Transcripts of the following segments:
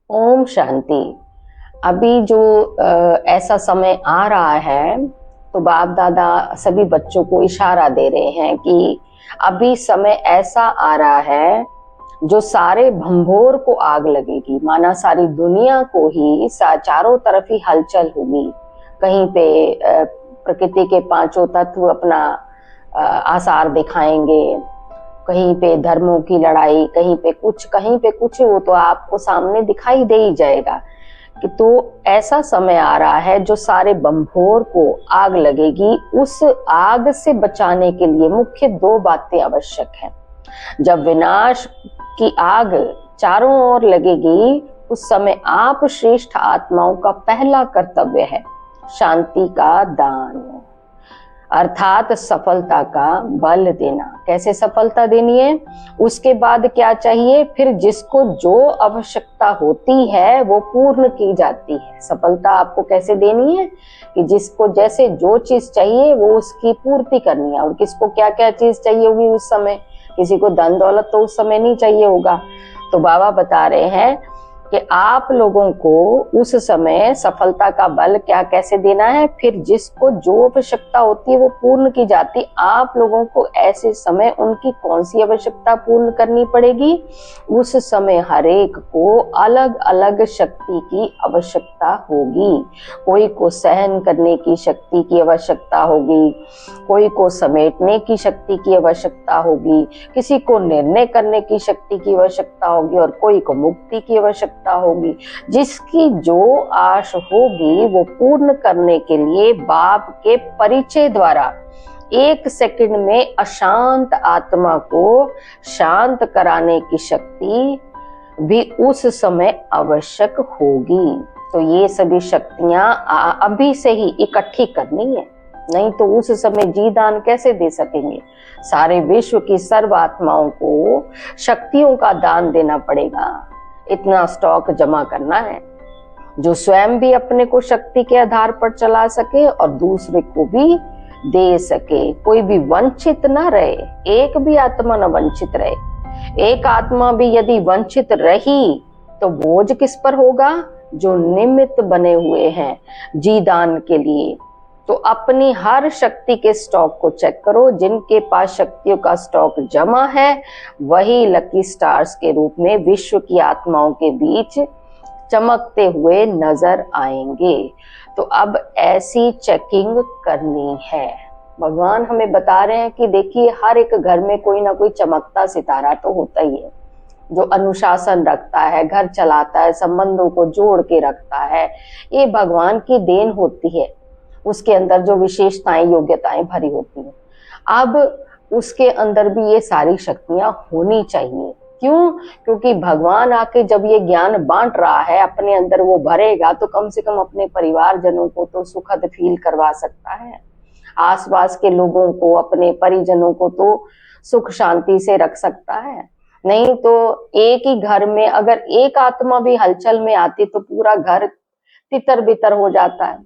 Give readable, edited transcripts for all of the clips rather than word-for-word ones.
ओम शांति। अभी जो ऐसा समय आ रहा है, तो बाप दादा सभी बच्चों को इशारा दे रहे हैं कि अभी समय ऐसा आ रहा है जो सारे भंभोर को आग लगेगी। माना सारी दुनिया को ही चारों तरफ ही हलचल होगी। कहीं पे प्रकृति के पांचों तत्व अपना आसार दिखाएंगे, कहीं पे धर्मों की लड़ाई, कहीं पे कुछ, वो तो आपको सामने दिखाई दे ही जाएगा कि तो ऐसा समय आ रहा है जो सारे बंभोर को आग लगेगी। उस आग से बचाने के लिए मुख्य दो बातें आवश्यक हैं। जब विनाश की आग चारों ओर लगेगी, उस समय आप श्रेष्ठ आत्माओं का पहला कर्तव्य है शांति का दान, अर्थात सफलता का बल देना। कैसे सफलता देनी है, उसके बाद क्या चाहिए, फिर जिसको जो आवश्यकता होती है वो पूर्ण की जाती है। सफलता आपको कैसे देनी है कि जिसको जैसे जो चीज चाहिए वो उसकी पूर्ति करनी है। और किसको क्या क्या चीज चाहिए होगी उस समय, किसी को धन दौलत तो उस समय नहीं चाहिए होगा। तो बाबा बता रहे हैं कि आप लोगों को उस समय सफलता का बल क्या कैसे देना है, फिर जिसको जो आवश्यकता होती है वो पूर्ण की जाती। आप लोगों को ऐसे समय उनकी कौन सी आवश्यकता पूर्ण करनी पड़ेगी, उस समय हर एक को अलग अलग शक्ति की आवश्यकता होगी। कोई को सहन करने की शक्ति की आवश्यकता होगी, कोई को समेटने की शक्ति की आवश्यकता होगी, किसी को निर्णय करने की शक्ति की आवश्यकता होगी, और कोई को मुक्ति की आवश्यकता होगी। जिसकी जो आश होगी वो पूर्ण करने के लिए बाप के परिचय द्वारा 1 सेकंड में अशांत आत्मा को शांत कराने की शक्ति भी उस समय आवश्यक होगी। तो ये सभी शक्तियां अभी से ही इकट्ठी करनी है, नहीं तो उस समय जी दान कैसे दे सकेंगे। सारे विश्व की सर्व आत्माओं को शक्तियों का दान देना पड़ेगा। इतना स्टॉक जमा करना है जो स्वयं भी अपने को शक्ति के आधार पर चला सके और दूसरे को भी दे सके। कोई भी वंचित न रहे, एक भी आत्मा न वंचित रहे। एक आत्मा भी यदि वंचित रही तो बोझ किस पर होगा, जो निमित्त बने हुए हैं जी दान के लिए। तो अपनी हर शक्ति के स्टॉक को चेक करो। जिनके पास शक्तियों का स्टॉक जमा है वही लकी स्टार्स के रूप में विश्व की आत्माओं के बीच चमकते हुए नजर आएंगे। तो अब ऐसी चेकिंग करनी है। भगवान हमें बता रहे हैं कि देखिए, हर एक घर में कोई ना कोई चमकता सितारा तो होता ही है, जो अनुशासन रखता है, घर चलाता है, संबंधों को जोड़ के रखता है। ये भगवान की देन होती है, उसके अंदर जो विशेषताएं योग्यताएं भरी होती हैं। अब उसके अंदर भी ये सारी शक्तियां होनी चाहिए। क्यों? क्योंकि भगवान आके जब ये ज्ञान बांट रहा है, अपने अंदर वो भरेगा तो कम से कम अपने परिवार जनों को तो सुखद फील करवा सकता है। आसपास के लोगों को, अपने परिजनों को तो सुख शांति से रख सकता है। नहीं तो एक ही घर में अगर एक आत्मा भी हलचल में आती तो पूरा घर तितर बितर हो जाता है।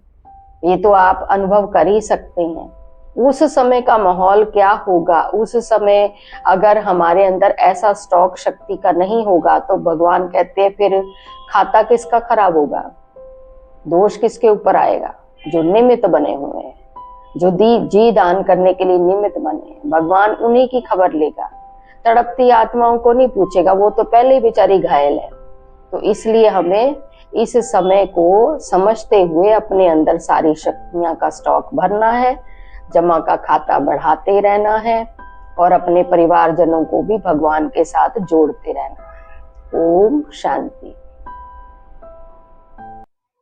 ये तो आप अनुभव कर ही सकते हैं उस समय का माहौल क्या होगा। उस समय अगर हमारे अंदर ऐसा स्टॉक शक्ति का नहीं होगा तो भगवान कहते हैं फिर खाता किसका खराब होगा, दोष किसके ऊपर आएगा। जो निमित्त बने हुए हैं, जो जी दान करने के लिए निमित्त बने हैं, भगवान उन्हीं की खबर लेगा। तड़पती आत्माओं को नहीं पूछेगा, वो तो पहले ही बेचारी घायल है। तो इसलिए हमें इस समय को समझते हुए अपने अंदर सारी शक्तियां का स्टॉक भरना है, जमा का खाता बढ़ाते रहना है और अपने परिवारजनों को भी भगवान के साथ जोड़ते रहना है। ओम शांति।